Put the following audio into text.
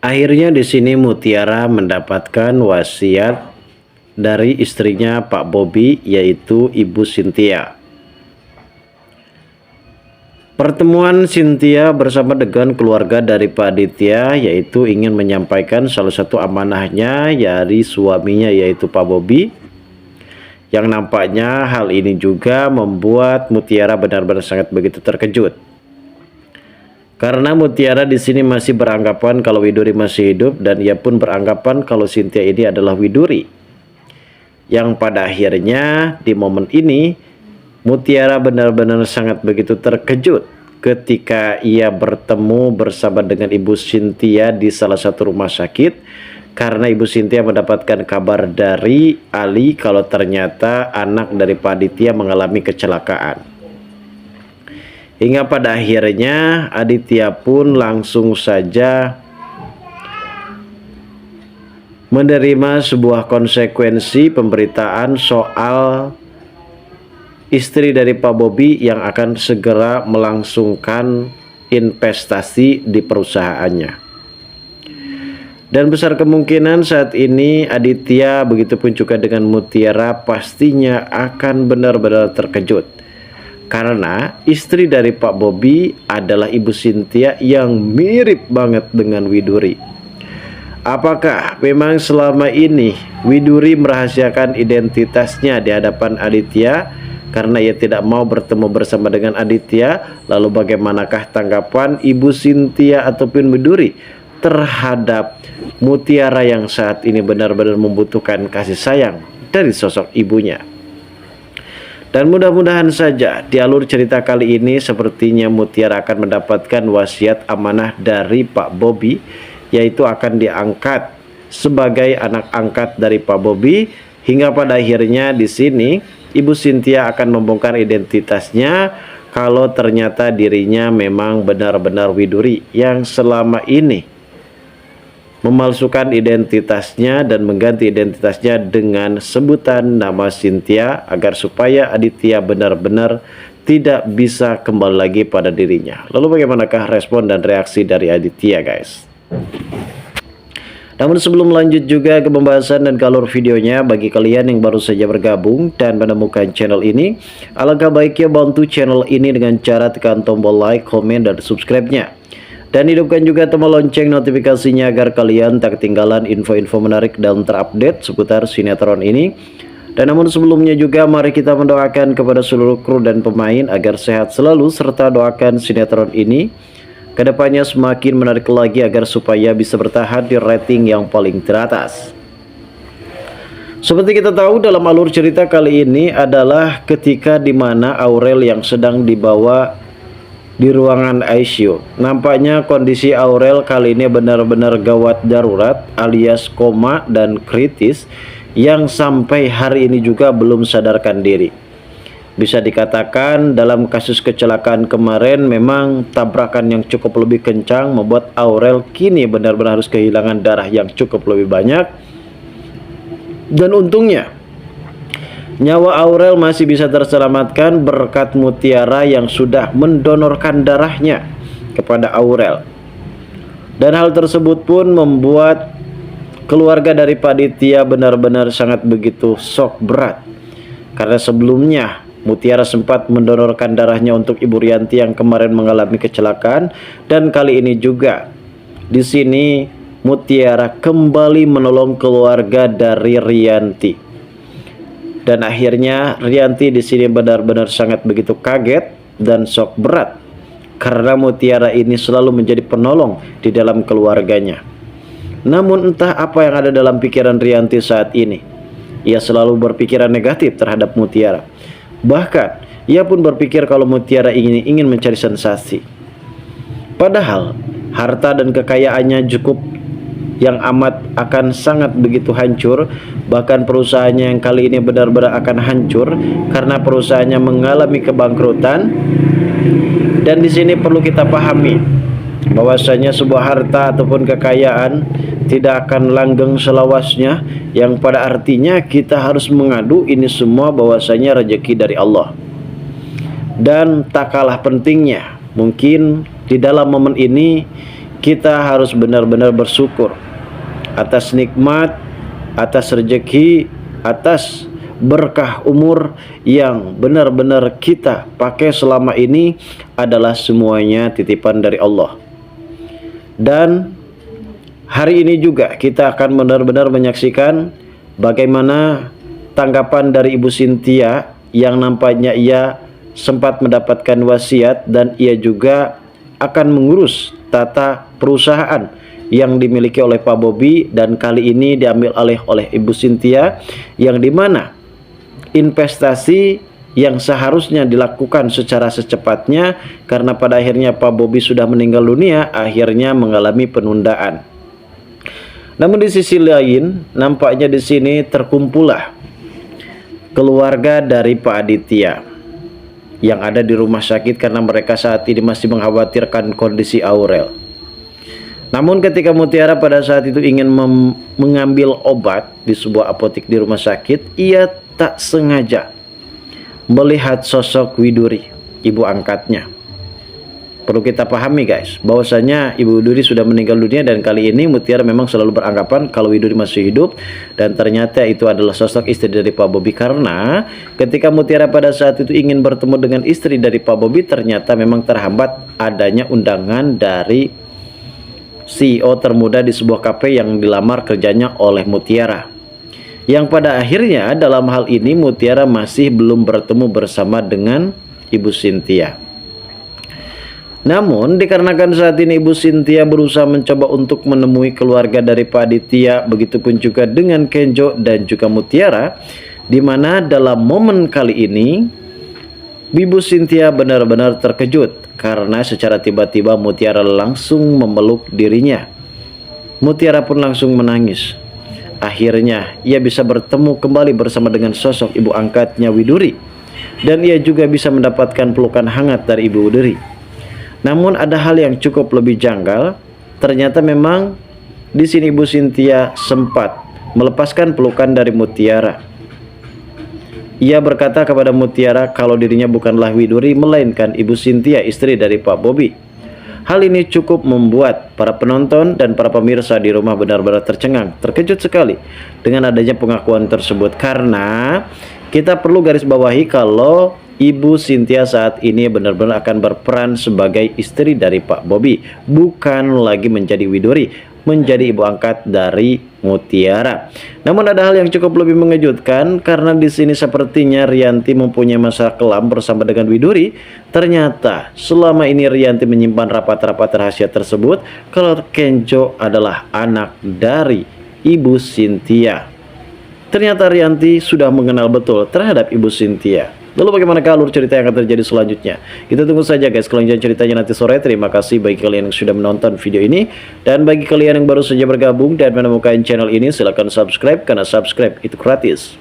Akhirnya di sini Mutiara mendapatkan wasiat dari istrinya Pak Bobi, yaitu Ibu Cynthia. Pertemuan Cynthia bersama dengan keluarga dari Pak Aditya, yaitu ingin menyampaikan salah satu amanahnya dari suaminya, yaitu Pak Bobi. Yang nampaknya hal ini juga membuat Mutiara benar-benar sangat begitu terkejut. Karena Mutiara di sini masih beranggapan kalau Widuri masih hidup, dan ia pun beranggapan kalau Cynthia ini adalah Widuri. Yang pada akhirnya di momen ini Mutiara benar-benar sangat begitu terkejut ketika ia bertemu bersama dengan Ibu Cynthia di salah satu rumah sakit, karena Ibu Cynthia mendapatkan kabar dari Ali kalau ternyata anak dari Pak Aditya mengalami kecelakaan. Hingga pada akhirnya Aditya pun langsung saja menerima sebuah konsekuensi pemberitaan soal istri dari Pak Bobi yang akan segera melangsungkan investasi di perusahaannya. Dan besar kemungkinan saat ini Aditya, begitupun juga dengan Mutiara, pastinya akan benar-benar terkejut. Karena istri dari Pak Bobi adalah Ibu Cynthia yang mirip banget dengan Widuri. Apakah memang selama ini Widuri merahasiakan identitasnya di hadapan Aditya karena ia tidak mau bertemu bersama dengan Aditya? Lalu bagaimanakah tanggapan Ibu Cynthia ataupun Widuri terhadap Mutiara yang saat ini benar-benar membutuhkan kasih sayang dari sosok ibunya? Dan mudah-mudahan saja di alur cerita kali ini sepertinya Mutiara akan mendapatkan wasiat amanah dari Pak Bobi, yaitu akan diangkat sebagai anak angkat dari Pak Bobi, hingga pada akhirnya di sini Ibu Cynthia akan membongkar identitasnya kalau ternyata dirinya memang benar-benar Widuri yang selama ini memalsukan identitasnya dan mengganti identitasnya dengan sebutan nama Cynthia agar supaya Aditya benar-benar tidak bisa kembali lagi pada dirinya. Lalu bagaimanakah respon dan reaksi dari Aditya, guys? Namun sebelum lanjut juga ke pembahasan dan alur videonya, bagi kalian yang baru saja bergabung dan menemukan channel ini, alangkah baiknya bantu channel ini dengan cara tekan tombol like, komen, dan subscribe-nya. Dan hidupkan juga tombol lonceng notifikasinya agar kalian tak ketinggalan info-info menarik dan terupdate seputar sinetron ini. Dan namun sebelumnya juga mari kita mendoakan kepada seluruh kru dan pemain agar sehat selalu, serta doakan sinetron ini kedepannya semakin menarik lagi agar supaya bisa bertahan di rating yang paling teratas. Seperti kita tahu, dalam alur cerita kali ini adalah ketika dimana Aurel yang sedang dibawa di ruangan ICU. Nampaknya kondisi Aurel kali ini benar-benar gawat darurat alias koma dan kritis, yang sampai hari ini juga belum sadarkan diri. Bisa dikatakan dalam kasus kecelakaan kemarin memang tabrakan yang cukup lebih kencang membuat Aurel kini benar-benar harus kehilangan darah yang cukup lebih banyak. Dan untungnya nyawa Aurel masih bisa terselamatkan berkat Mutiara yang sudah mendonorkan darahnya kepada Aurel. Dan hal tersebut pun membuat keluarga dari Pak Aditya benar-benar sangat begitu shock berat. Karena sebelumnya Mutiara sempat mendonorkan darahnya untuk Ibu Rianti yang kemarin mengalami kecelakaan, dan kali ini juga di sini Mutiara kembali menolong keluarga dari Rianti. Dan akhirnya Rianti di sini benar-benar sangat begitu kaget dan shock berat karena Mutiara ini selalu menjadi penolong di dalam keluarganya. Namun entah apa yang ada dalam pikiran Rianti saat ini. Ia selalu berpikiran negatif terhadap Mutiara. Bahkan ia pun berpikir kalau Mutiara ingin mencari sensasi. Padahal harta dan kekayaannya cukup yang amat akan sangat begitu hancur. Bahkan perusahaannya yang kali ini benar-benar akan hancur karena perusahaannya mengalami kebangkrutan. Dan di sini perlu kita pahami bahwasanya sebuah harta ataupun kekayaan tidak akan langgeng selawasnya, yang pada artinya kita harus mengadu ini semua bahwasanya rezeki dari Allah. Dan tak kalah pentingnya, mungkin di dalam momen ini kita harus benar-benar bersyukur atas nikmat, atas rezeki, atas berkah umur yang benar-benar kita pakai selama ini adalah semuanya titipan dari Allah. Dan hari ini juga kita akan benar-benar menyaksikan bagaimana tanggapan dari Ibu Cynthia yang nampaknya ia sempat mendapatkan wasiat dan ia juga akan mengurus tata perusahaan yang dimiliki oleh Pak Bobi, dan kali ini diambil alih oleh Ibu Cynthia, yang dimana investasi yang seharusnya dilakukan secara secepatnya karena pada akhirnya Pak Bobi sudah meninggal dunia, akhirnya mengalami penundaan. Namun di sisi lain nampaknya di sini terkumpullah keluarga dari Pak Aditya yang ada di rumah sakit karena mereka saat ini masih mengkhawatirkan kondisi Aurel. Namun ketika Mutiara pada saat itu ingin mengambil obat di sebuah apotek di rumah sakit, ia tak sengaja melihat sosok Widuri, ibu angkatnya. Perlu kita pahami guys, bahwasanya Ibu Widuri sudah meninggal dunia, dan kali ini Mutiara memang selalu beranggapan kalau Widuri masih hidup, dan ternyata itu adalah sosok istri dari Pak Bobi. Karena ketika Mutiara pada saat itu ingin bertemu dengan istri dari Pak Bobi, ternyata memang terhambat adanya undangan dari CEO termuda di sebuah kafe yang dilamar kerjanya oleh Mutiara. Yang pada akhirnya dalam hal ini Mutiara masih belum bertemu bersama dengan Ibu Cynthia. Namun dikarenakan saat ini Ibu Cynthia berusaha mencoba untuk menemui keluarga dari Pak Aditya, begitupun juga dengan Kenjo dan juga Mutiara, di mana dalam momen kali ini Ibu Cynthia benar-benar terkejut karena secara tiba-tiba Mutiara langsung memeluk dirinya. Mutiara pun langsung menangis. Akhirnya ia bisa bertemu kembali bersama dengan sosok ibu angkatnya Widuri, dan ia juga bisa mendapatkan pelukan hangat dari Ibu Widuri. Namun ada hal yang cukup lebih janggal. Ternyata memang di sini Ibu Cynthia sempat melepaskan pelukan dari Mutiara. Ia berkata kepada Mutiara kalau dirinya bukanlah Widuri melainkan Ibu Cynthia, istri dari Pak Bobi. Hal ini cukup membuat para penonton dan para pemirsa di rumah benar-benar tercengang, terkejut sekali dengan adanya pengakuan tersebut. Karena kita perlu garis bawahi kalau Ibu Cynthia saat ini benar-benar akan berperan sebagai istri dari Pak Bobi, bukan lagi menjadi Widuri, menjadi ibu angkat dari Mutiara. Namun ada hal yang cukup lebih mengejutkan karena di sini sepertinya Rianti mempunyai masa kelam bersama dengan Widuri. Ternyata selama ini Rianti menyimpan rapat-rapat rahasia tersebut kalau Kenjo adalah anak dari Ibu Cynthia. Ternyata Rianti sudah mengenal betul terhadap Ibu Cynthia. Lalu bagaimana alur cerita yang akan terjadi selanjutnya? Kita tunggu saja guys kelanjutan ceritanya nanti sore. Terima kasih bagi kalian yang sudah menonton video ini. Dan bagi kalian yang baru saja bergabung dan menemukan channel ini, silahkan subscribe karena subscribe itu gratis.